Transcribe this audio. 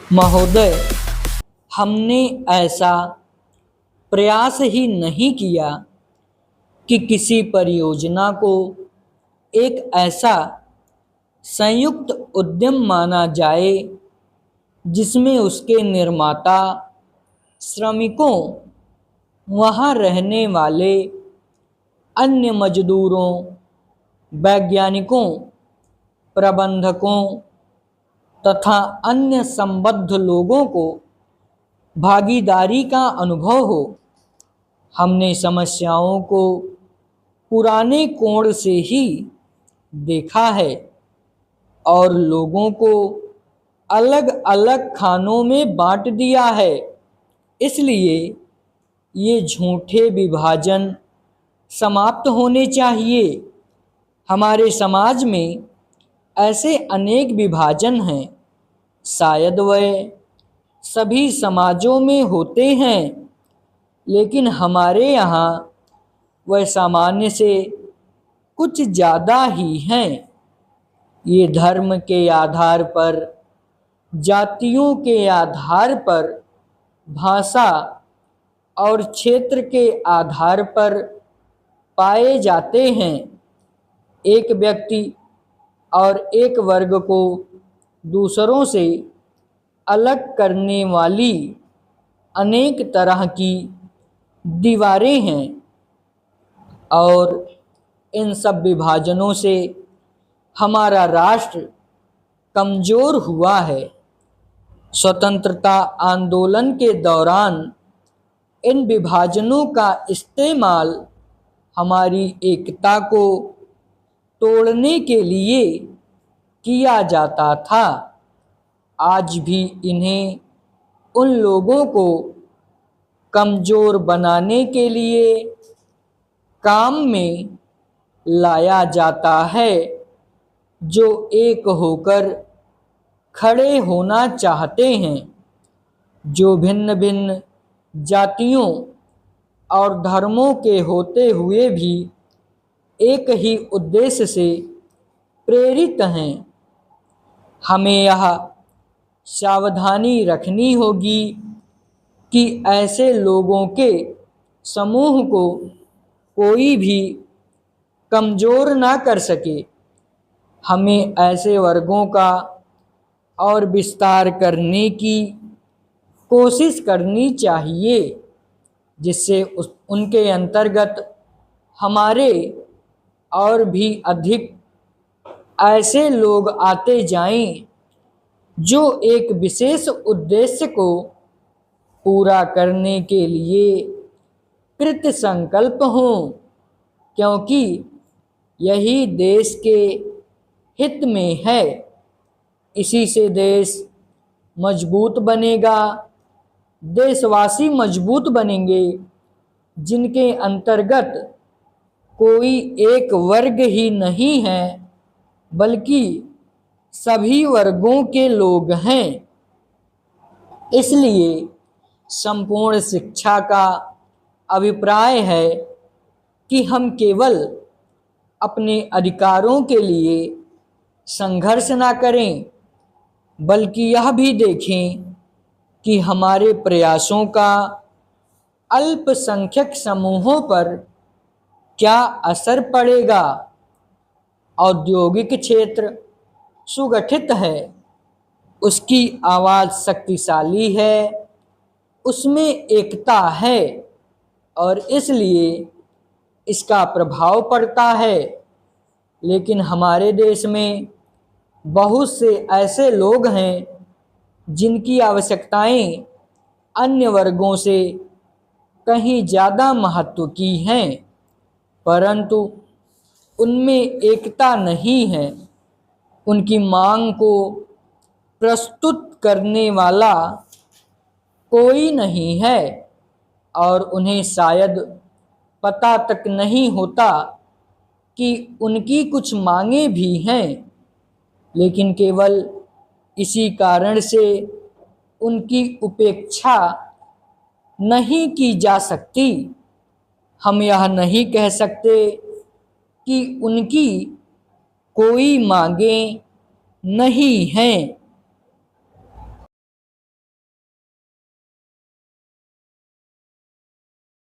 महोदय, हमने ऐसा प्रयास ही नहीं किया कि किसी परियोजना को एक ऐसा संयुक्त उद्यम माना जाए जिसमें उसके निर्माता, श्रमिकों, वहाँ रहने वाले अन्य मजदूरों, वैज्ञानिकों, प्रबंधकों तथा अन्य संबद्ध लोगों को भागीदारी का अनुभव हो। हमने समस्याओं को पुराने कोण से ही देखा है और लोगों को अलग अलग खानों में बांट दिया है। इसलिए ये झूठे विभाजन समाप्त होने चाहिए। हमारे समाज में ऐसे अनेक विभाजन हैं, शायद वह सभी समाजों में होते हैं, लेकिन हमारे यहाँ वह सामान्य से कुछ ज़्यादा ही हैं। ये धर्म के आधार पर, जातियों के आधार पर, भाषा और क्षेत्र के आधार पर पाए जाते हैं। एक व्यक्ति और एक वर्ग को दूसरों से अलग करने वाली अनेक तरह की दीवारें हैं और इन सब विभाजनों से हमारा राष्ट्र कमज़ोर हुआ है। स्वतंत्रता आंदोलन के दौरान इन विभाजनों का इस्तेमाल हमारी एकता को तोड़ने के लिए किया जाता था। आज भी इन्हें उन लोगों को कमज़ोर बनाने के लिए काम में लाया जाता है जो एक होकर खड़े होना चाहते हैं, जो भिन्न भिन्न जातियों और धर्मों के होते हुए भी एक ही उद्देश्य से प्रेरित हैं। हमें यह सावधानी रखनी होगी कि ऐसे लोगों के समूह को कोई भी कमज़ोर ना कर सके। हमें ऐसे वर्गों का और विस्तार करने की कोशिश करनी चाहिए जिससे उनके अंतर्गत हमारे और भी अधिक ऐसे लोग आते जाएं जो एक विशेष उद्देश्य को पूरा करने के लिए कृत संकल्प हों, क्योंकि यही देश के हित में है। इसी से देश मजबूत बनेगा। देशवासी मजबूत बनेंगे जिनके अंतर्गत कोई एक वर्ग ही नहीं है बल्कि सभी वर्गों के लोग हैं। इसलिए संपूर्ण शिक्षा का अभिप्राय है कि हम केवल अपने अधिकारों के लिए संघर्ष ना करें बल्कि यह भी देखें कि हमारे प्रयासों का अल्पसंख्यक समूहों पर क्या असर पड़ेगा। औद्योगिक क्षेत्र सुगठित है, उसकी आवाज़ शक्तिशाली है, उसमें एकता है और इसलिए इसका प्रभाव पड़ता है। लेकिन हमारे देश में बहुत से ऐसे लोग हैं जिनकी आवश्यकताएं अन्य वर्गों से कहीं ज़्यादा महत्व की हैं, परंतु उनमें एकता नहीं है। उनकी मांग को प्रस्तुत करने वाला कोई नहीं है और उन्हें शायद पता तक नहीं होता कि उनकी कुछ मांगें भी हैं, लेकिन केवल इसी कारण से उनकी उपेक्षा नहीं की जा सकती। हम यह नहीं कह सकते कि उनकी कोई मांगें नहीं हैं,